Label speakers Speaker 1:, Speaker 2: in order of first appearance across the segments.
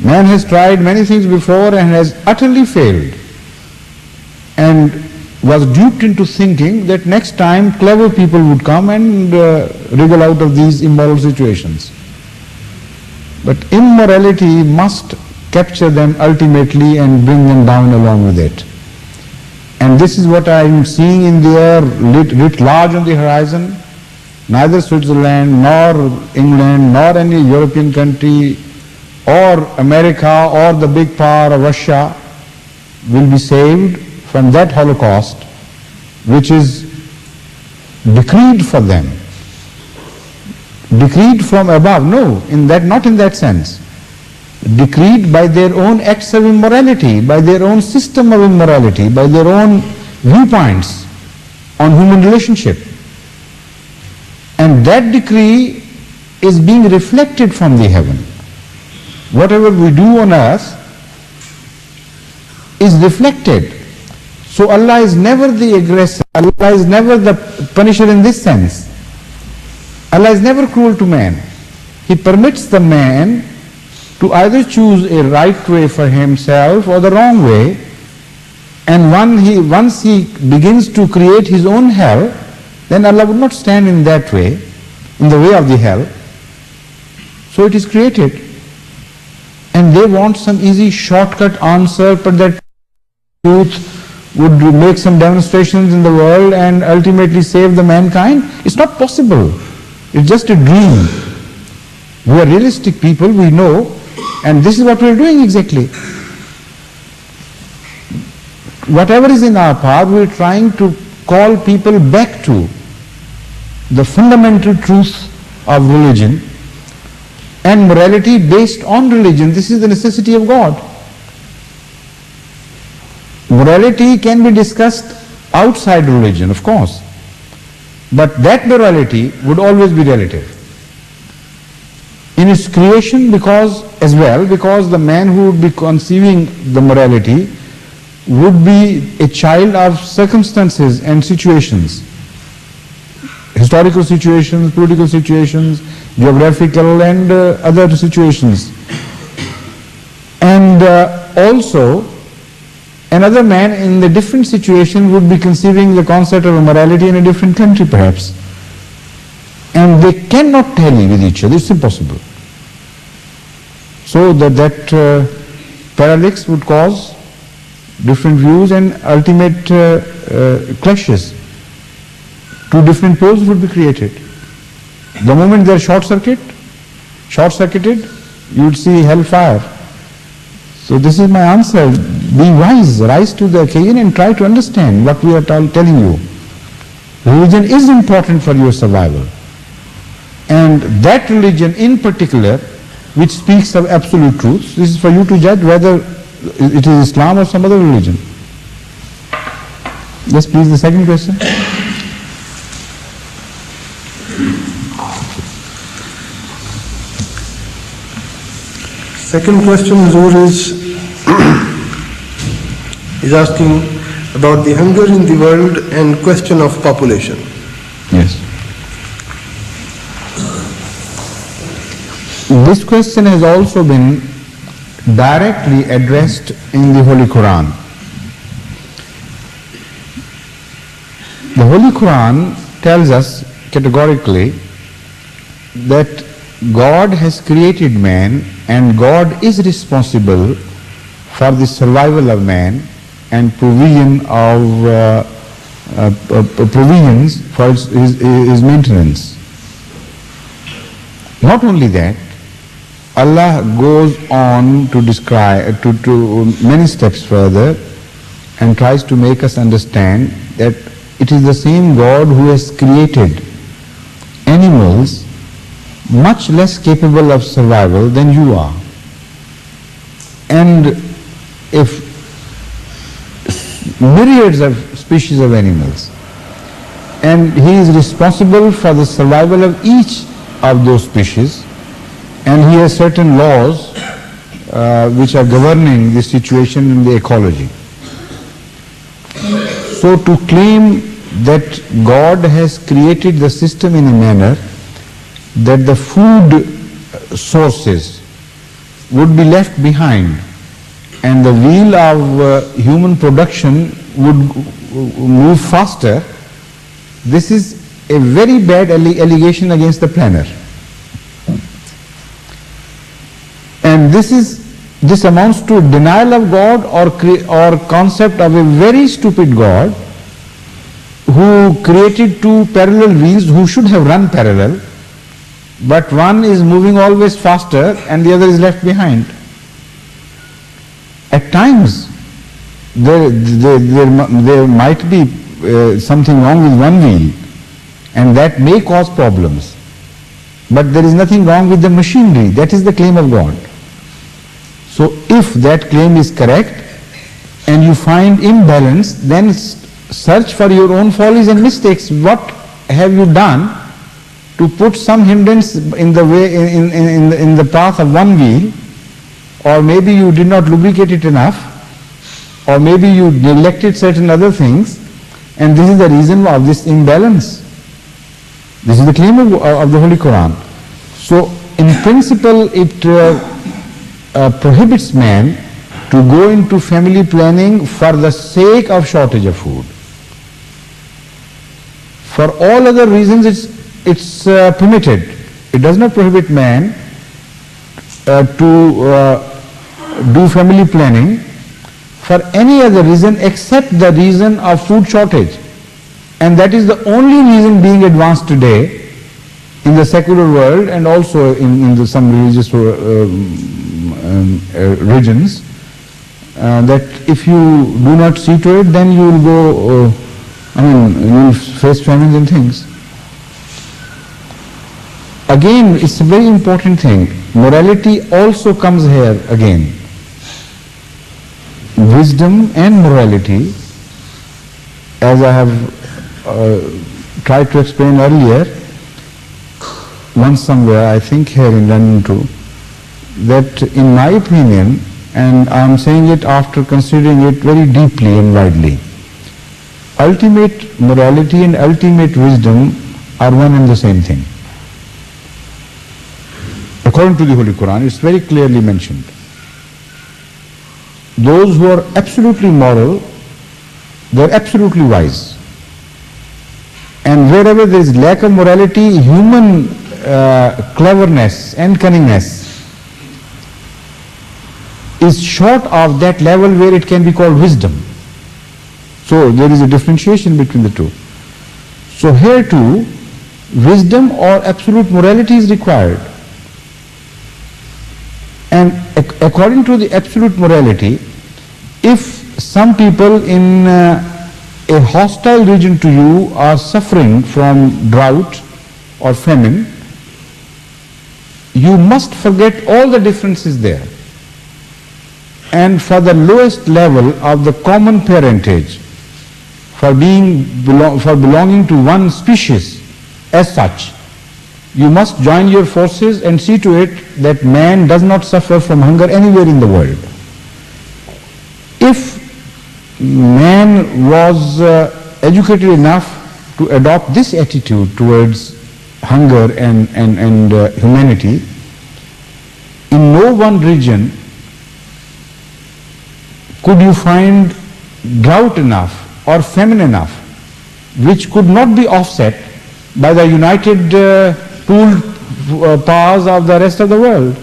Speaker 1: Man has tried many things before and has utterly failed, and was duped into thinking that next time clever people would come and wriggle out of these immoral situations. But immorality must capture them ultimately and bring them down along with it. And this is what I am seeing in the air, writ large on the horizon. Neither Switzerland, nor England, nor any European country, or America, or the big power of Russia will be saved from that Holocaust which is decreed for them. Decreed from above, no, not in that sense. Decreed by their own acts of immorality, by their own system of immorality, by their own viewpoints on human relationship. And that decree is being reflected from the heaven. Whatever we do on earth is reflected. So Allah is never the aggressor, Allah is never the punisher in this sense. Allah is never cruel to man. He permits the man to either choose a right way for himself or the wrong way, and once he begins to create his own hell, then Allah would not stand in that way, in the way of the hell. So it is created, and they want some easy shortcut answer, but that truth would make some demonstrations in the world and ultimately save the mankind. It's not possible. It's just a dream. We are realistic people, we know, and this is what we are doing exactly. Whatever is in our power, we are trying to call people back to the fundamental truth of religion and morality based on religion. This is the necessity of God. Morality can be discussed outside religion, of course, but that morality would always be relative. In its creation, because the man who would be conceiving the morality would be a child of circumstances and situations, historical situations, political situations, geographical and other situations. And also, another man in a different situation would be conceiving the concept of morality in a different country perhaps. And they cannot tally with each other, it's impossible. So that paradox would cause different views and ultimate clashes. Two different poles would be created. The moment they are short-circuited, you would see hellfire. So this is my answer. Be wise, rise to the occasion and try to understand what we are telling you. Religion is important for your survival. And that religion in particular, which speaks of absolute truths, this is for you to judge whether it is Islam or some other religion. Yes, please, the second question.
Speaker 2: Second question, Huzur, is asking about the hunger in the world and question of population.
Speaker 1: Yes. This question has also been directly addressed in the Holy Quran. The Holy Quran tells us categorically that God has created man and God is responsible for the survival of man and provision of provisions for his maintenance. Not only that, Allah goes on to describe to many steps further and tries to make us understand that it is the same God who has created animals much less capable of survival than you are. And if myriads of species of animals, and He is responsible for the survival of each of those species, and He has certain laws which are governing the situation in the ecology. So to claim that God has created the system in a manner that the food sources would be left behind and the wheel of human production would move faster, this is a very bad allegation against the planner. And this amounts to denial of God or concept of a very stupid God who created two parallel wheels who should have run parallel, but one is moving always faster and the other is left behind. At times there might be something wrong with one wheel and that may cause problems, but there is nothing wrong with the machinery. That is the claim of God. So if that claim is correct and you find imbalance, then search for your own follies and mistakes. What have you done to put some hindrance in the way in the path of one wheel? Or maybe you did not lubricate it enough, or maybe you neglected certain other things, and this is the reason of this imbalance. This is the claim of the Holy Quran. So in principle it prohibits man to go into family planning for the sake of shortage of food. For all other reasons it's permitted. It does not prohibit man to do family planning for any other reason except the reason of food shortage. And that is the only reason being advanced today in the secular world and also in some religious regions, that if you do not see to it, then you will go, you will face famines and things. Again, it's a very important thing. Morality also comes here again. Wisdom and morality, as I have tried to explain earlier, once somewhere, I think here in London too, that in my opinion, and I am saying it after considering it very deeply and widely, ultimate morality and ultimate wisdom are one and the same thing. According to the Holy Quran, it's very clearly mentioned. Those who are absolutely moral, they're absolutely wise. And wherever there is lack of morality, human cleverness and cunningness is short of that level where it can be called wisdom. So there is a differentiation between the two. So here too, wisdom or absolute morality is required. And according to the absolute morality, if some people in a hostile region to you are suffering from drought or famine, you must forget all the differences there. And for the lowest level of the common parentage, for belonging to one species as such, you must join your forces and see to it that man does not suffer from hunger anywhere in the world. If man was educated enough to adopt this attitude towards hunger and humanity, in no one region could you find drought enough or famine enough which could not be offset by the united pooled powers of the rest of the world.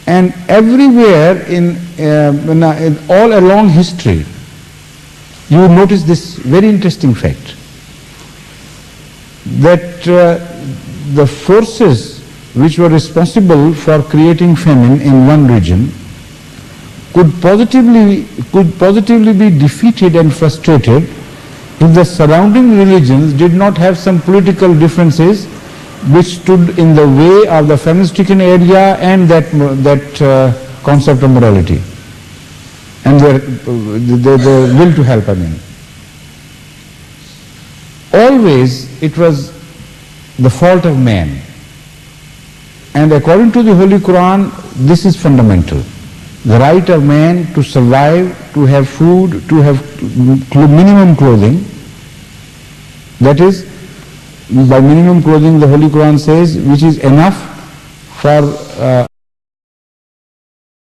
Speaker 1: And everywhere in all along history, you will notice this very interesting fact, that the forces which were responsible for creating famine in one region could positively be defeated and frustrated if the surrounding religions did not have some political differences which stood in the way of the famine-stricken area and that concept of morality and their will to help. Always it was the fault of man, and according to the Holy Quran, this is fundamental. The right of man to survive, to have food, to have minimum clothing. That is, by minimum clothing the Holy Quran says, which is enough for